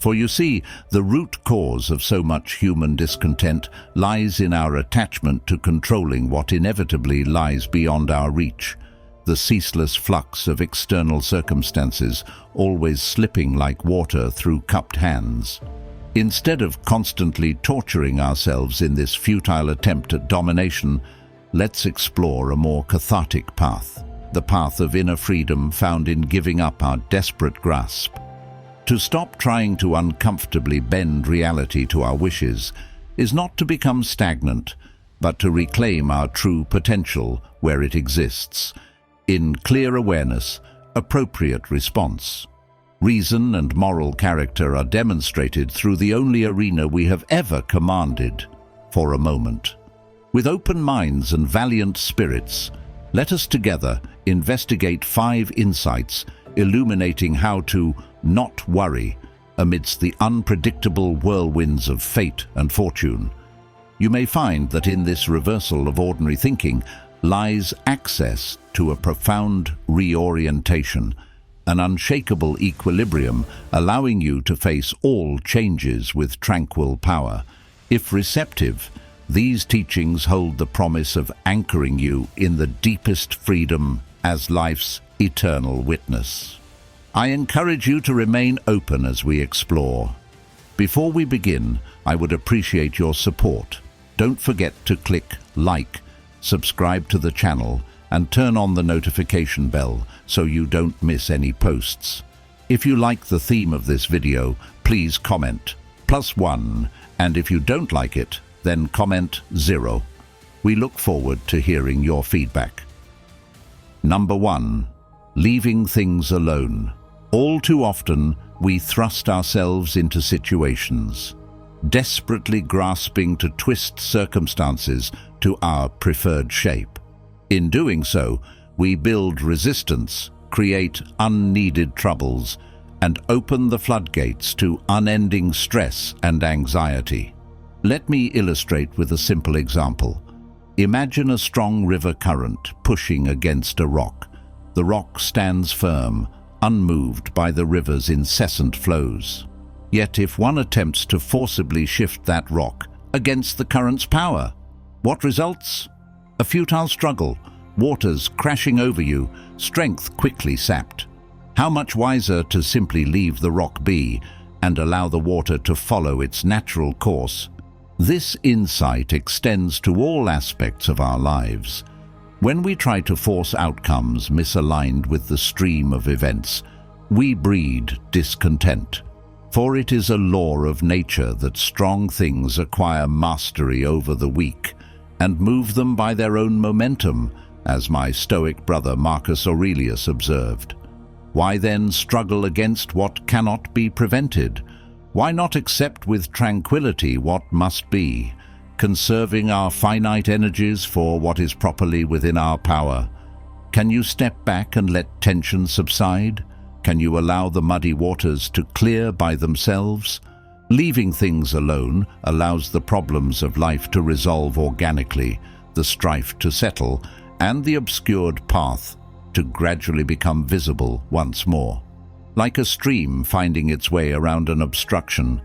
For you see, the root cause of so much human discontent lies in our attachment to controlling what inevitably lies beyond our reach, the ceaseless flux of external circumstances always slipping like water through cupped hands. Instead of constantly torturing ourselves in this futile attempt at domination, let's explore a more cathartic path, the path of inner freedom found in giving up our desperate grasp. To stop trying to uncomfortably bend reality to our wishes is not to become stagnant, but to reclaim our true potential where it exists, in clear awareness, appropriate response. Reason and moral character are demonstrated through the only arena we have ever commanded, for a moment. With open minds and valiant spirits, let us together investigate 5 insights illuminating how to not worry amidst the unpredictable whirlwinds of fate and fortune. You may find that in this reversal of ordinary thinking lies access to a profound reorientation, an unshakable equilibrium allowing you to face all changes with tranquil power. If receptive, these teachings hold the promise of anchoring you in the deepest freedom as life's eternal witness. I encourage you to remain open as we explore. Before we begin, I would appreciate your support. Don't forget to click like, subscribe to the channel, and turn on the notification bell so you don't miss any posts. If you like the theme of this video, please comment +1, and if you don't like it, then comment 0. We look forward to hearing your feedback. Number 1. Leaving things alone. All too often, we thrust ourselves into situations, desperately grasping to twist circumstances to our preferred shape. In doing so, we build resistance, create unneeded troubles, and open the floodgates to unending stress and anxiety. Let me illustrate with a simple example. Imagine a strong river current pushing against a rock. The rock stands firm, unmoved by the river's incessant flows. Yet if one attempts to forcibly shift that rock against the current's power, what results? A futile struggle, waters crashing over you, strength quickly sapped. How much wiser to simply leave the rock be and allow the water to follow its natural course. This insight extends to all aspects of our lives. When we try to force outcomes misaligned with the stream of events, we breed discontent. For it is a law of nature that strong things acquire mastery over the weak and move them by their own momentum, as my Stoic brother Marcus Aurelius observed. Why then struggle against what cannot be prevented? Why not accept with tranquility what must be, conserving our finite energies for what is properly within our power? Can you step back and let tension subside? Can you allow the muddy waters to clear by themselves? Leaving things alone allows the problems of life to resolve organically, the strife to settle, and the obscured path to gradually become visible once more. Like a stream finding its way around an obstruction,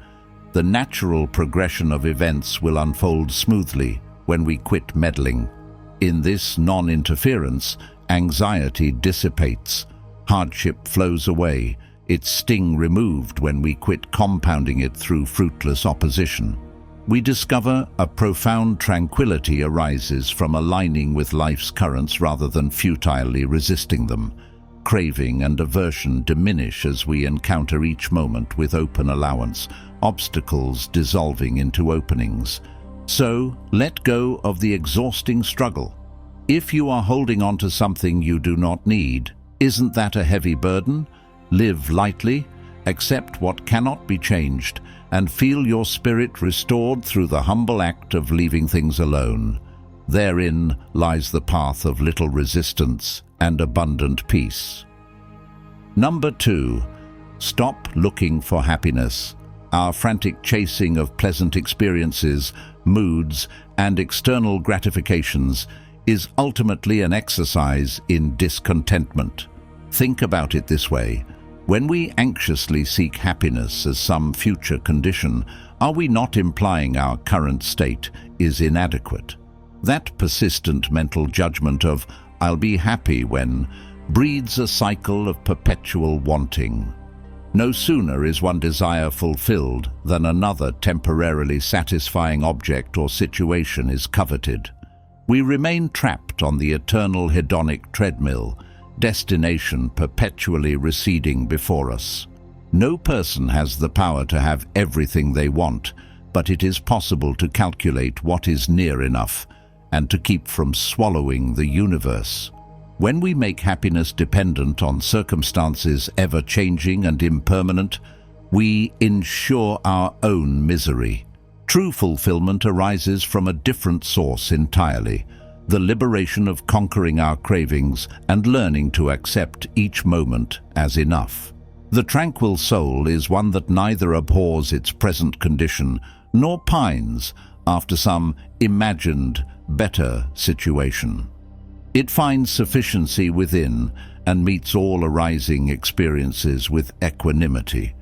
the natural progression of events will unfold smoothly when we quit meddling. In this non-interference, anxiety dissipates, hardship flows away, its sting removed when we quit compounding it through fruitless opposition. We discover a profound tranquility arises from aligning with life's currents rather than futilely resisting them. Craving and aversion diminish as we encounter each moment with open allowance, obstacles dissolving into openings. So, let go of the exhausting struggle. If you are holding on to something you do not need, isn't that a heavy burden? Live lightly, accept what cannot be changed, and feel your spirit restored through the humble act of leaving things alone. Therein lies the path of little resistance and abundant peace. Number 2. Stop looking for happiness. Our frantic chasing of pleasant experiences, moods, and external gratifications is ultimately an exercise in discontentment. Think about it this way. When we anxiously seek happiness as some future condition, are we not implying our current state is inadequate? That persistent mental judgment of "I'll be happy when" breeds a cycle of perpetual wanting. No sooner is one desire fulfilled than another temporarily satisfying object or situation is coveted. We remain trapped on the eternal hedonic treadmill, destination perpetually receding before us. No person has the power to have everything they want, but it is possible to calculate what is near enough and to keep from swallowing the universe. When we make happiness dependent on circumstances ever-changing and impermanent, we ensure our own misery. True fulfillment arises from a different source entirely, the liberation of conquering our cravings and learning to accept each moment as enough. The tranquil soul is one that neither abhors its present condition nor pines after some imagined, better situation. It finds sufficiency within and meets all arising experiences with equanimity.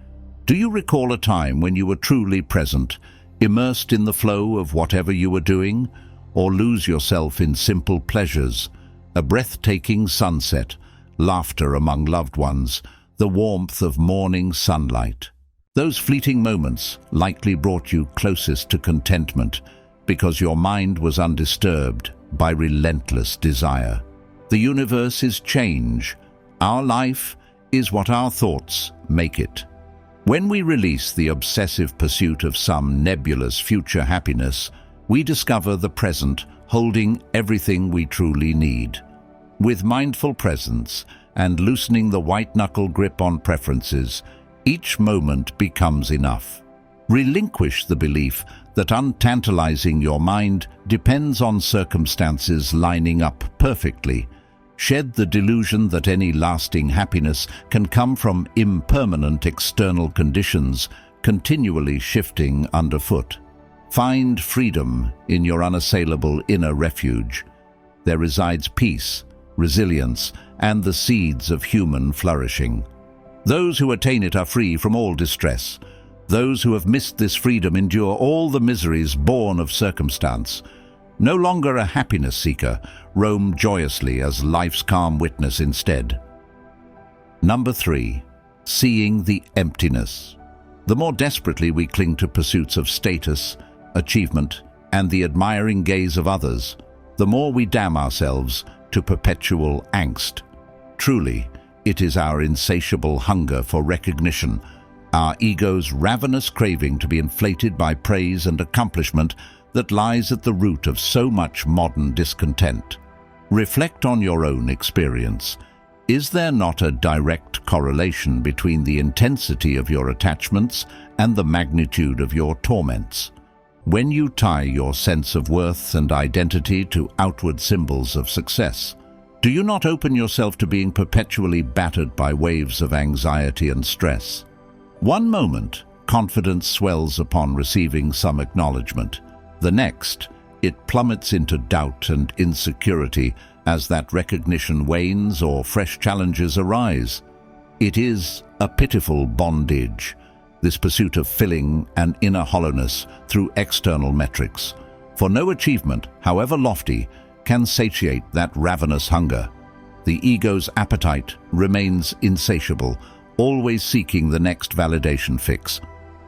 Do you recall a time when you were truly present, immersed in the flow of whatever you were doing, or lose yourself in simple pleasures, a breathtaking sunset, laughter among loved ones, the warmth of morning sunlight? Those fleeting moments likely brought you closest to contentment because your mind was undisturbed by relentless desire. The universe is change. Our life is what our thoughts make it. When we release the obsessive pursuit of some nebulous future happiness, we discover the present holding everything we truly need. With mindful presence and loosening the white-knuckle grip on preferences, each moment becomes enough. Relinquish the belief that untantalizing your mind depends on circumstances lining up perfectly. Shed the delusion that any lasting happiness can come from impermanent external conditions continually shifting underfoot. Find freedom in your unassailable inner refuge. There resides peace, resilience, and the seeds of human flourishing. Those who attain it are free from all distress. Those who have missed this freedom endure all the miseries born of circumstance. No longer a happiness seeker, roam joyously as life's calm witness instead. Number 3. Seeing the emptiness. The more desperately we cling to pursuits of status, achievement, and the admiring gaze of others, the more we damn ourselves to perpetual angst. Truly, it is our insatiable hunger for recognition, our ego's ravenous craving to be inflated by praise and accomplishment that lies at the root of so much modern discontent. Reflect on your own experience. Is there not a direct correlation between the intensity of your attachments and the magnitude of your torments? When you tie your sense of worth and identity to outward symbols of success, do you not open yourself to being perpetually battered by waves of anxiety and stress? One moment, confidence swells upon receiving some acknowledgement. The next, it plummets into doubt and insecurity as that recognition wanes or fresh challenges arise. It is a pitiful bondage, this pursuit of filling an inner hollowness through external metrics. For no achievement, however lofty, can satiate that ravenous hunger. The ego's appetite remains insatiable, always seeking the next validation fix.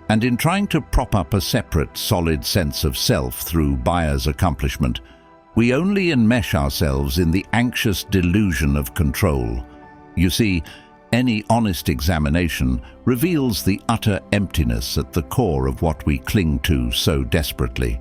And in trying to prop up a separate, solid sense of self through buyer's accomplishment, we only enmesh ourselves in the anxious delusion of control. You see, any honest examination reveals the utter emptiness at the core of what we cling to so desperately.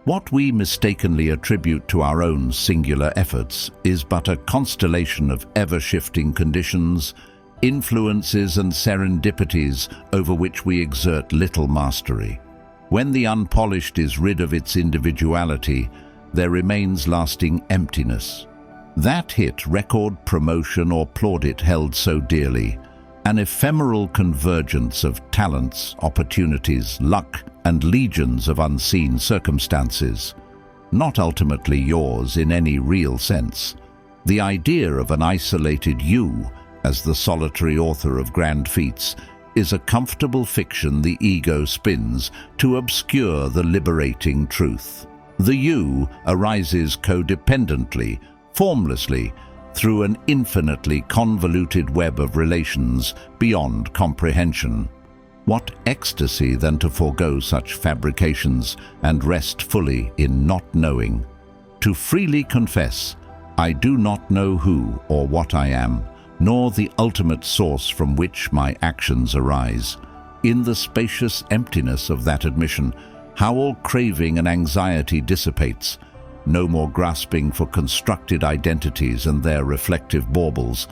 What we mistakenly attribute to our own singular efforts is but a constellation of ever-shifting conditions, influences and serendipities over which we exert little mastery. When the unpolished is rid of its individuality, there remains lasting emptiness. That hit record, promotion or plaudit held so dearly, an ephemeral convergence of talents, opportunities, luck, and legions of unseen circumstances, not ultimately yours in any real sense. The idea of an isolated you, as the solitary author of grand feats, is a comfortable fiction the ego spins to obscure the liberating truth. The you arises codependently, formlessly, through an infinitely convoluted web of relations beyond comprehension. What ecstasy then to forego such fabrications and rest fully in not knowing. To freely confess, I do not know who or what I am, nor the ultimate source from which my actions arise. In the spacious emptiness of that admission, how all craving and anxiety dissipates. No more grasping for constructed identities and their reflective baubles.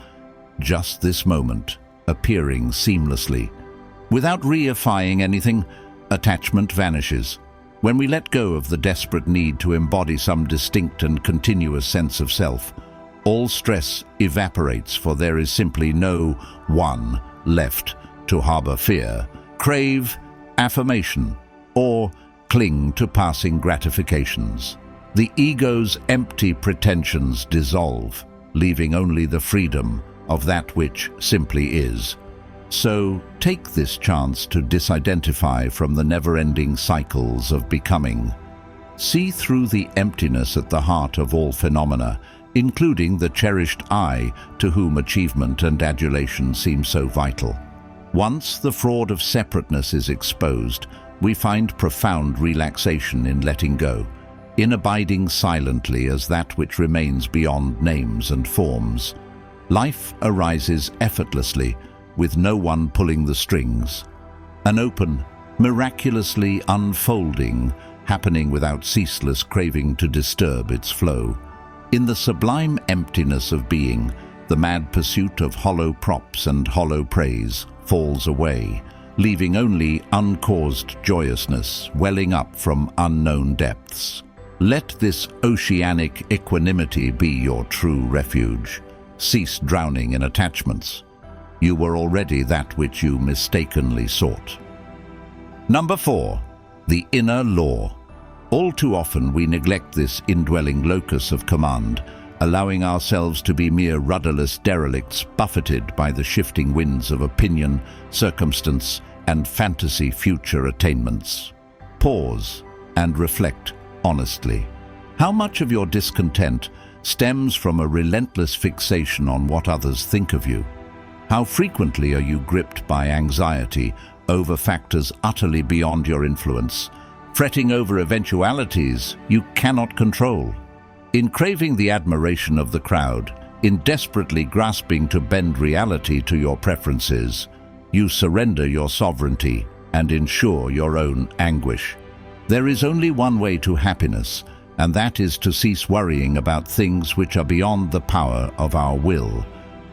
Just this moment, appearing seamlessly. Without reifying anything, attachment vanishes. When we let go of the desperate need to embody some distinct and continuous sense of self, all stress evaporates, for there is simply no one left to harbor fear, crave affirmation, or cling to passing gratifications. The ego's empty pretensions dissolve, leaving only the freedom of that which simply is. So take this chance to disidentify from the never-ending cycles of becoming. See through the emptiness at the heart of all phenomena, including the cherished I to whom achievement and adulation seem so vital. Once the fraud of separateness is exposed, we find profound relaxation in letting go, in abiding silently as that which remains beyond names and forms. Life arises effortlessly, with no one pulling the strings. An open, miraculously unfolding, happening without ceaseless craving to disturb its flow. In the sublime emptiness of being, the mad pursuit of hollow props and hollow praise falls away, leaving only uncaused joyousness welling up from unknown depths. Let this oceanic equanimity be your true refuge. Cease drowning in attachments. You were already that which you mistakenly sought. Number 4. The inner law. All too often we neglect this indwelling locus of command, allowing ourselves to be mere rudderless derelicts buffeted by the shifting winds of opinion, circumstance, and fantasy future attainments. Pause and reflect honestly. How much of your discontent stems from a relentless fixation on what others think of you? How frequently are you gripped by anxiety over factors utterly beyond your influence, fretting over eventualities you cannot control? In craving the admiration of the crowd, in desperately grasping to bend reality to your preferences, you surrender your sovereignty and ensure your own anguish. There is only one way to happiness, and that is to cease worrying about things which are beyond the power of our will.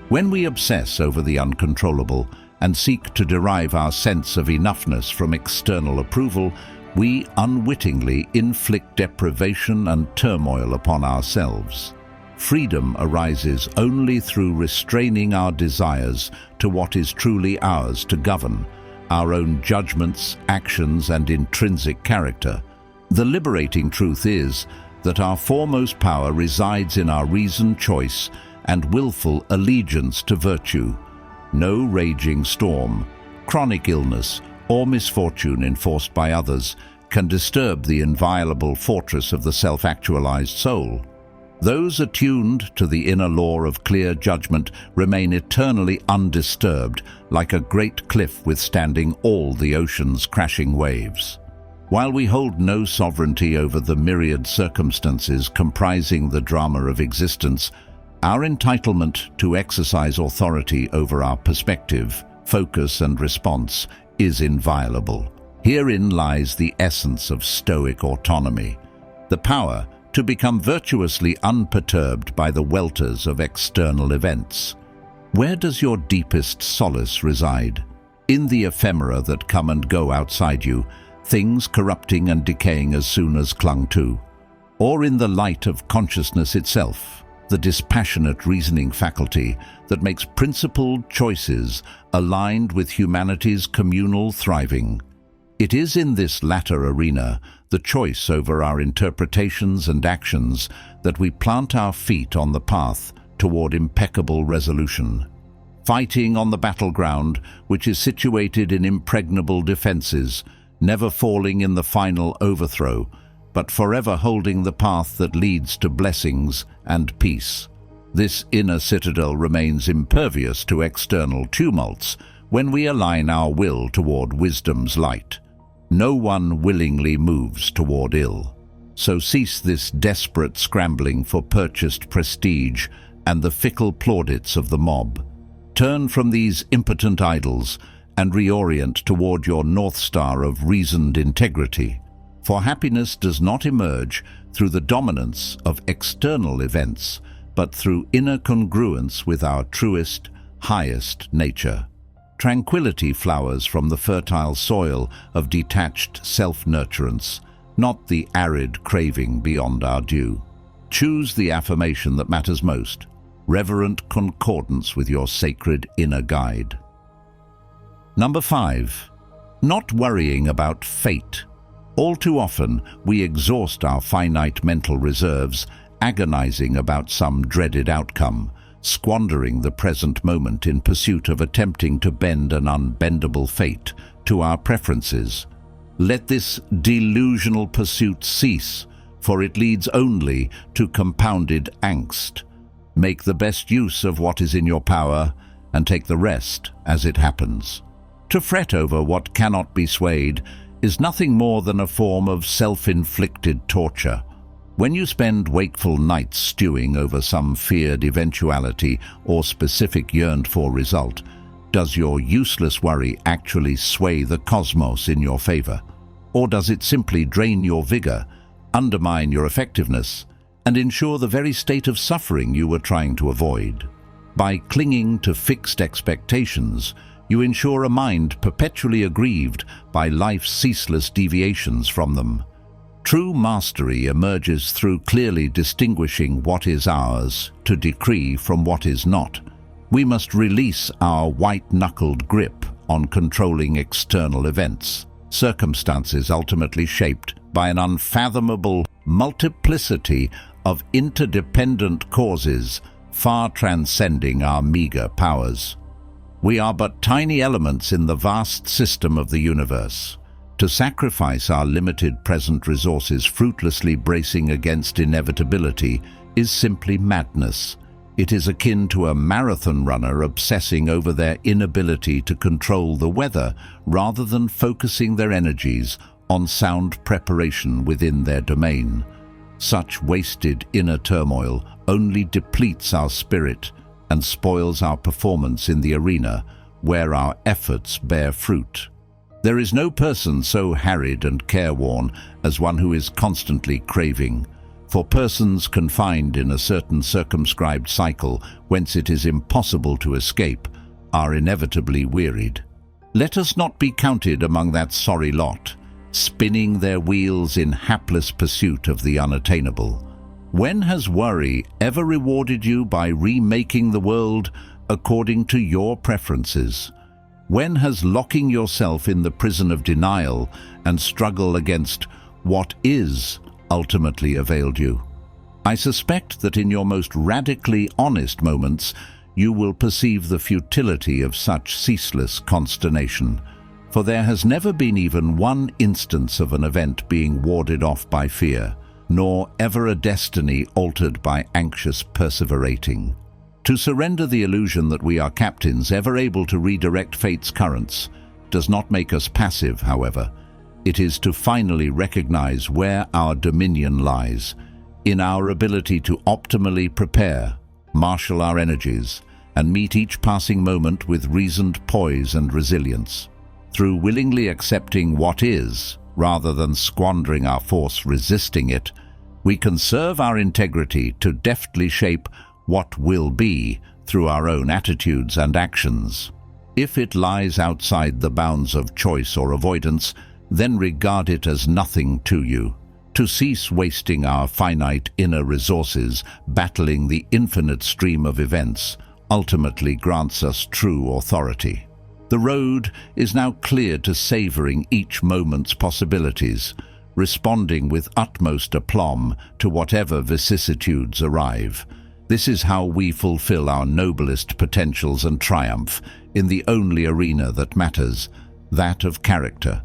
When we obsess over the uncontrollable and seek to derive our sense of enoughness from external approval, we unwittingly inflict deprivation and turmoil upon ourselves. Freedom arises only through restraining our desires to what is truly ours to govern, our own judgments, actions, and intrinsic character. The liberating truth is that our foremost power resides in our reasoned choice and willful allegiance to virtue. No raging storm, chronic illness, or misfortune enforced by others can disturb the inviolable fortress of the self-actualized soul. Those attuned to the inner law of clear judgment remain eternally undisturbed, like a great cliff withstanding all the ocean's crashing waves. While we hold no sovereignty over the myriad circumstances comprising the drama of existence, our entitlement to exercise authority over our perspective, focus, and response is inviolable. Herein lies the essence of Stoic autonomy, the power to become virtuously unperturbed by the welters of external events. Where does your deepest solace reside? In the ephemera that come and go outside you, things corrupting and decaying as soon as clung to? Or in the light of consciousness itself, the dispassionate reasoning faculty that makes principled choices aligned with humanity's communal thriving? It is in this latter arena, the choice over our interpretations and actions, that we plant our feet on the path toward impeccable resolution. fighting on the battleground, which is situated in impregnable defenses, never falling in the final overthrow, but forever holding the path that leads to blessings and peace. This inner citadel remains impervious to external tumults when we align our will toward wisdom's light. No one willingly moves toward ill. So cease this desperate scrambling for purchased prestige and the fickle plaudits of the mob. Turn from these impotent idols and reorient toward your North Star of reasoned integrity. For happiness does not emerge through the dominance of external events, but through inner congruence with our truest, highest nature. Tranquility flowers from the fertile soil of detached self-nurturance, not the arid craving beyond our due. Choose the affirmation that matters most, reverent concordance with your sacred inner guide. Number 5. Not worrying about fate. All too often, we exhaust our finite mental reserves, agonizing about some dreaded outcome, squandering the present moment in pursuit of attempting to bend an unbendable fate to our preferences. Let this delusional pursuit cease, for it leads only to compounded angst. Make the best use of what is in your power, and take the rest as it happens. To fret over what cannot be swayed is nothing more than a form of self-inflicted torture. When you spend wakeful nights stewing over some feared eventuality or specific yearned-for result, does your useless worry actually sway the cosmos in your favor? Or does it simply drain your vigor, undermine your effectiveness, and ensure the very state of suffering you were trying to avoid? By clinging to fixed expectations, you ensure a mind perpetually aggrieved by life's ceaseless deviations from them. True mastery emerges through clearly distinguishing what is ours to decree from what is not. We must release our white-knuckled grip on controlling external events, circumstances ultimately shaped by an unfathomable multiplicity of interdependent causes far transcending our meager powers. We are but tiny elements in the vast system of the universe. To sacrifice our limited present resources fruitlessly bracing against inevitability is simply madness. It is akin to a marathon runner obsessing over their inability to control the weather rather than focusing their energies on sound preparation within their domain. Such wasted inner turmoil only depletes our spirit and spoils our performance in the arena where our efforts bear fruit. There is no person so harried and careworn as one who is constantly craving, for persons confined in a certain circumscribed cycle whence it is impossible to escape are inevitably wearied. Let us not be counted among that sorry lot, spinning their wheels in hapless pursuit of the unattainable. When has worry ever rewarded you by remaking the world according to your preferences? When has locking yourself in the prison of denial and struggle against what is ultimately availed you? I suspect that in your most radically honest moments, you will perceive the futility of such ceaseless consternation, for there has never been even one instance of an event being warded off by fear, nor ever a destiny altered by anxious perseverating. To surrender the illusion that we are captains ever able to redirect fate's currents does not make us passive, however. It is to finally recognize where our dominion lies, in our ability to optimally prepare, marshal our energies, and meet each passing moment with reasoned poise and resilience. Through willingly accepting what is, rather than squandering our force resisting it, we conserve our integrity to deftly shape what will be through our own attitudes and actions. If it lies outside the bounds of choice or avoidance, then regard it as nothing to you. To cease wasting our finite inner resources battling the infinite stream of events ultimately grants us true authority. The road is now clear to savoring each moment's possibilities, responding with utmost aplomb to whatever vicissitudes arrive. This is how we fulfill our noblest potentials and triumph in the only arena that matters, that of character.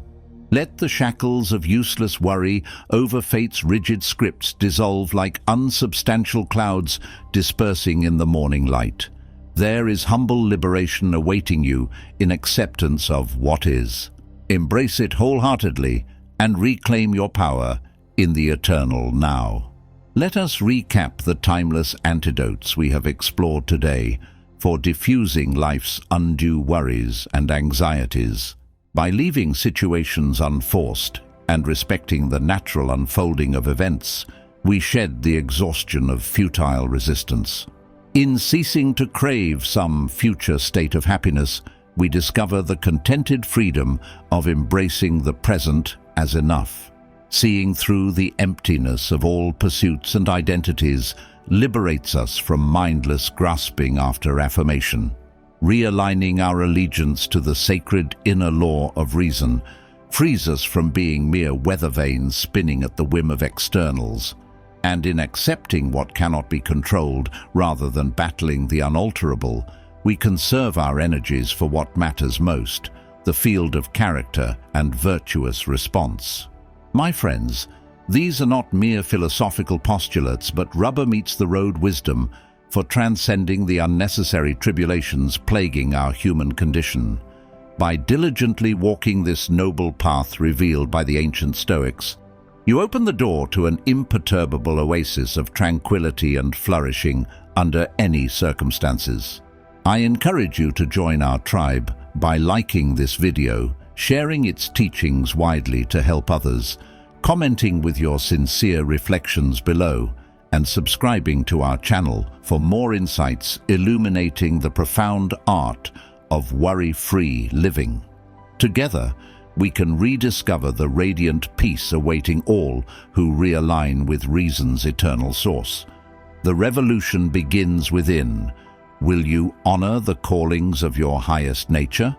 Let the shackles of useless worry over fate's rigid scripts dissolve like unsubstantial clouds dispersing in the morning light. There is humble liberation awaiting you in acceptance of what is. Embrace it wholeheartedly and reclaim your power in the eternal now. Let us recap the timeless antidotes we have explored today for diffusing life's undue worries and anxieties. By leaving situations unforced and respecting the natural unfolding of events, we shed the exhaustion of futile resistance. In ceasing to crave some future state of happiness, we discover the contented freedom of embracing the present as enough. Seeing through the emptiness of all pursuits and identities liberates us from mindless grasping after affirmation. Realigning our allegiance to the sacred inner law of reason frees us from being mere weather vanes spinning at the whim of externals. And in accepting what cannot be controlled rather than battling the unalterable, we conserve our energies for what matters most, the field of character and virtuous response. My friends, these are not mere philosophical postulates, but rubber-meets-the-road wisdom for transcending the unnecessary tribulations plaguing our human condition. By diligently walking this noble path revealed by the ancient Stoics, you open the door to an imperturbable oasis of tranquility and flourishing under any circumstances. I encourage you to join our tribe by liking this video, sharing its teachings widely to help others, commenting with your sincere reflections below, and subscribing to our channel for more insights illuminating the profound art of worry-free living. Together, we can rediscover the radiant peace awaiting all who realign with reason's eternal source. The revolution begins within. Will you honor the callings of your highest nature?